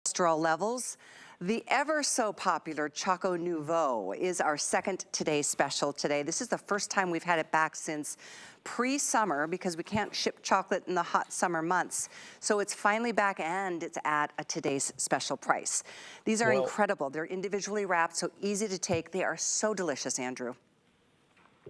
cholesterol levels. The ever so popular ChocoNuvo is our second Today special today. This is the first time we've had it back since pre-summer because we can't ship chocolate in the hot summer months. So it's finally back and it's at a today's special price. These are incredible. They're individually wrapped, so easy to take. They are so delicious, Andrew.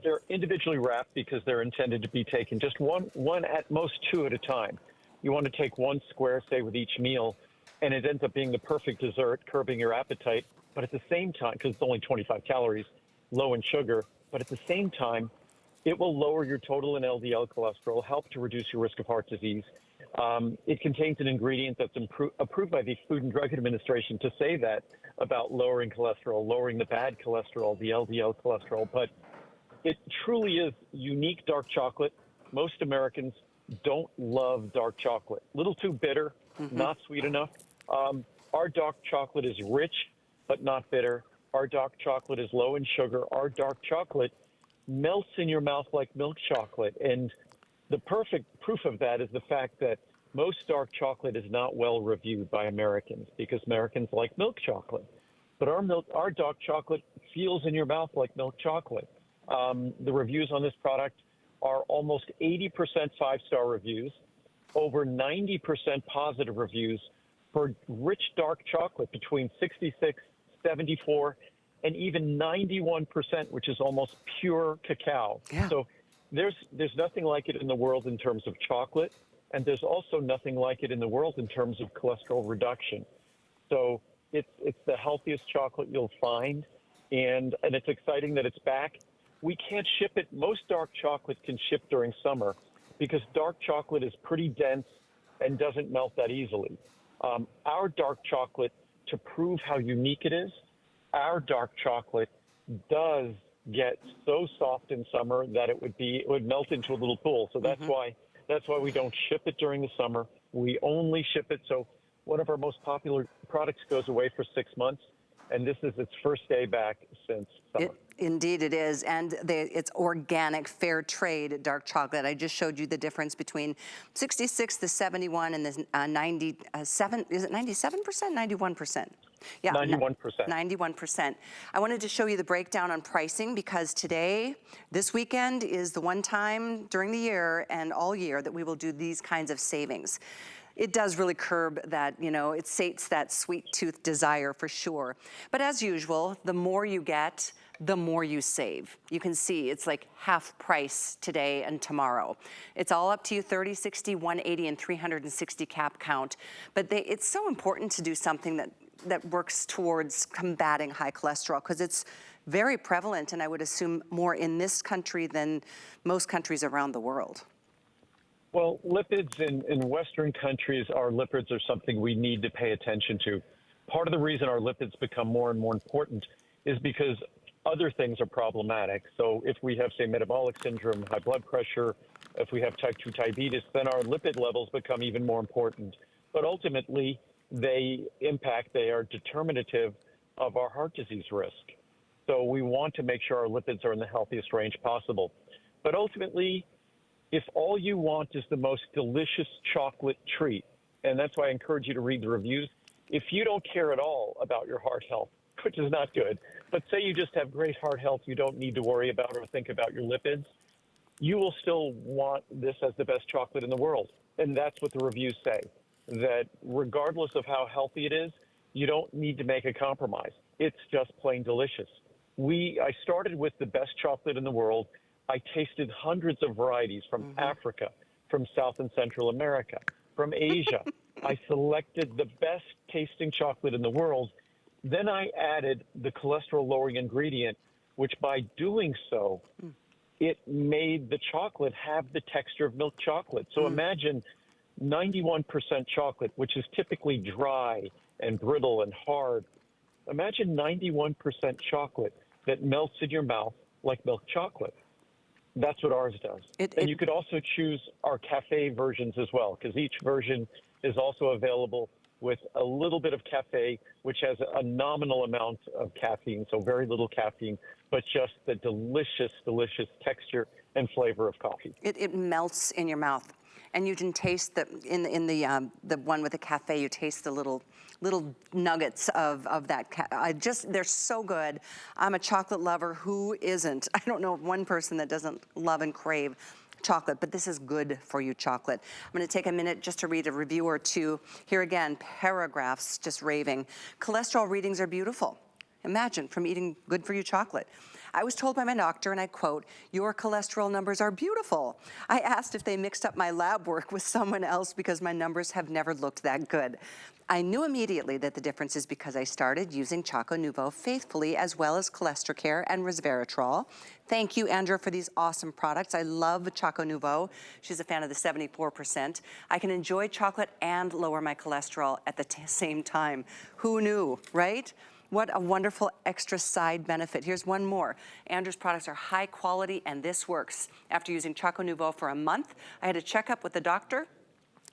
They're individually wrapped because they're intended to be taken just one at most two at a time. You want to take one square, say, with each meal, and it ends up being the perfect dessert, curbing your appetite, but at the same time, because it's only 25 calories, low in sugar, but at the same time, it will lower your total and LDL cholesterol, help to reduce your risk of heart disease. It contains an ingredient that's approved by the Food and Drug Administration to say that about lowering cholesterol, lowering the bad cholesterol, the LDL cholesterol, but it truly is unique dark chocolate. Most Americans don't love dark chocolate. A little too bitter, not sweet enough. Our dark chocolate is rich, but not bitter. Our dark chocolate is low in sugar. Our dark chocolate melts in your mouth like milk chocolate. And the perfect proof of that is the fact that most dark chocolate is not well reviewed by Americans because Americans like milk chocolate. But our dark chocolate feels in your mouth like milk chocolate. The reviews on this product are almost 80% five-star reviews, over 90% positive reviews for rich dark chocolate between 66, 74, and even 91%, which is almost pure cacao. Yeah. So there's nothing like it in the world in terms of chocolate, and there's also nothing like it in the world in terms of cholesterol reduction. So it's the healthiest chocolate you'll find, and it's exciting that it's back. We can't ship it. Most dark chocolate can ship during summer because dark chocolate is pretty dense and doesn't melt that easily. Our dark chocolate, to prove how unique it is, our dark chocolate does get so soft in summer that it would melt into a little pool. So that's why we don't ship it during the summer. We only ship it. So one of our most popular products goes away for 6 months, and this is its first day back since summer. Indeed it is, and it's organic, fair trade dark chocolate. I just showed you the difference between 66, the 71, and the 97, is it 97%, 91%? Yeah, 91%. 91%. I wanted to show you the breakdown on pricing because today, this weekend, is the one time during the year and all year that we will do these kinds of savings. It does really curb that, it sates that sweet tooth desire for sure. But as usual, the more you get, the more you save. You can see it's like half price today and tomorrow. It's all up to you, 30, 60, 180, and 360 cap count. But it's so important to do something that works towards combating high cholesterol because it's very prevalent, and I would assume more in this country than most countries around the world. Well, lipids in Western countries, our lipids are something we need to pay attention to. Part of the reason our lipids become more and more important is because other things are problematic. So if we have, say, metabolic syndrome, high blood pressure, if we have type 2 diabetes, then our lipid levels become even more important. But ultimately, they are determinative of our heart disease risk. So we want to make sure our lipids are in the healthiest range possible. But ultimately, if all you want is the most delicious chocolate treat, and that's why I encourage you to read the reviews, if you don't care at all about your heart health, which is not good, but say you just have great heart health, you don't need to worry about or think about your lipids, you will still want this as the best chocolate in the world. And that's what the reviews say, that regardless of how healthy it is, you don't need to make a compromise. It's just plain delicious. I started with the best chocolate in the world. I tasted hundreds of varieties from Africa, from South and Central America, from Asia. I selected the best tasting chocolate in the world. Then I added the cholesterol-lowering ingredient, which by doing so, it made the chocolate have the texture of milk chocolate. So imagine 91% chocolate, which is typically dry and brittle and hard. Imagine 91% chocolate that melts in your mouth like milk chocolate. That's what ours does. And you could also choose our cafe versions as well, because each version is also available with a little bit of cafe, which has a nominal amount of caffeine, so very little caffeine, but just the delicious, delicious texture and flavor of coffee. It melts in your mouth. And you can taste in the one with the cafe, you taste the little nuggets of that. They're so good. I'm a chocolate lover. Who isn't? I don't know one person that doesn't love and crave chocolate, but this is good for you chocolate. I'm gonna take a minute just to read a review or two. Here again, paragraphs just raving. Cholesterol readings are beautiful. Imagine, from eating good for you chocolate. I was told by my doctor, and I quote, "Your cholesterol numbers are beautiful." I asked if they mixed up my lab work with someone else because my numbers have never looked that good. I knew immediately that the difference is because I started using ChocoNuvo faithfully, as well as CholesterCare and resveratrol. Thank you, Andrew, for these awesome products. I love ChocoNuvo. She's a fan of the 74%. I can enjoy chocolate and lower my cholesterol at the same time. Who knew, right? What a wonderful extra side benefit. Here's one more. Andrew's products are high quality, and this works. After using ChocoNuvo for a month, I had a checkup with the doctor.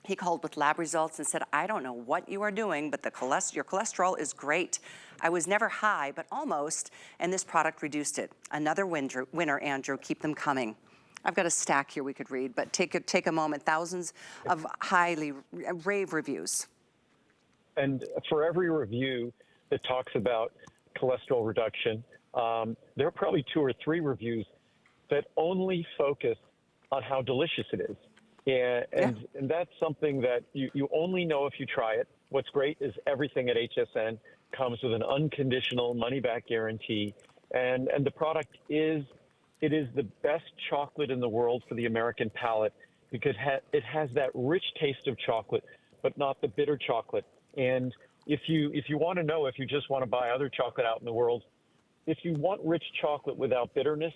He called with lab results and said, "I don't know what you are doing, but your cholesterol is great." I was never high, but almost, and this product reduced it. Another winner, Andrew. Keep them coming. I've got a stack here we could read, but take a moment. Thousands of highly rave reviews. And for every review that talks about cholesterol reduction, there are probably 2 or 3 reviews that only focus on how delicious it is. And that's something that you only know if you try it. What's great is everything at HSN comes with an unconditional money-back guarantee. And the product is the best chocolate in the world for the American palate because it has that rich taste of chocolate, but not the bitter chocolate. And if you want to know, if you just want to buy other chocolate out in the world, if you want rich chocolate without bitterness,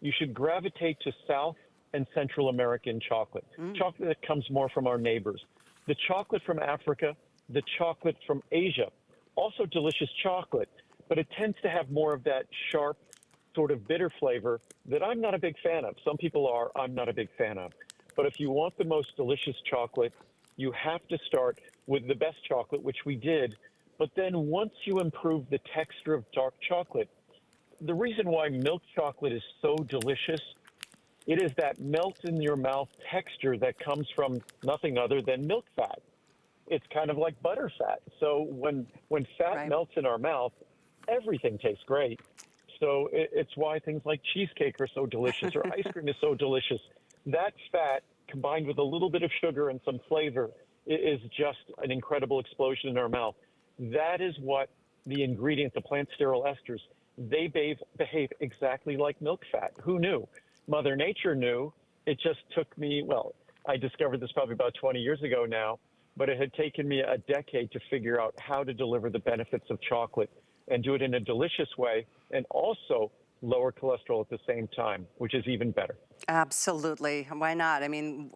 you should gravitate to South and Central American chocolate. Chocolate that comes more from our neighbors. The chocolate from Africa, the chocolate from Asia, also delicious chocolate, but it tends to have more of that sharp, sort of bitter flavor that I'm not a big fan of. Some people are, I'm not a big fan of. But if you want the most delicious chocolate, you have to start with the best chocolate, which we did. But then once you improve the texture of dark chocolate, the reason why milk chocolate is so delicious, it is that melt in your mouth texture that comes from nothing other than milk fat. It's kind of like butter fat. So when fat melts in our mouth, everything tastes great. So it's why things like cheesecake are so delicious or ice cream is so delicious. That fat combined with a little bit of sugar and some flavor is just an incredible explosion in our mouth. That is what the ingredient, the plant sterol esters, they behave exactly like milk fat. Who knew? Mother Nature knew. It just took me, well, I discovered this probably about 20 years ago now, but it had taken me a decade to figure out how to deliver the benefits of chocolate and do it in a delicious way and also lower cholesterol at the same time, which is even better. Absolutely. Why not? I mean,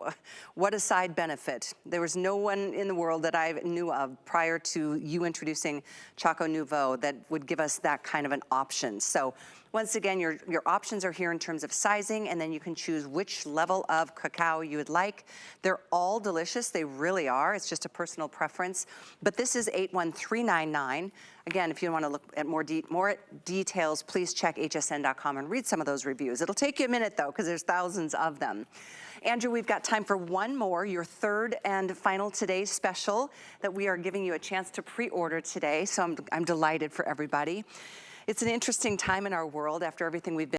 what a side benefit. There was no one in the world that I knew of prior to you introducing ChocoNuvo that would give us that kind of an option. So once again, your options are here in terms of sizing, and then you can choose which level of cacao you would like. They're all delicious. They really are. It's just a personal preference. But this is 81399. Again, if you want to look at more details, please check hsn.com and read some of those reviews. It'll take you a minute, though, because there's thousands of them. Andrew, we've got time for one more, your third and final today's special that we are giving you a chance to pre-order today, so I'm delighted for everybody. It's an interesting time in our world after everything we've been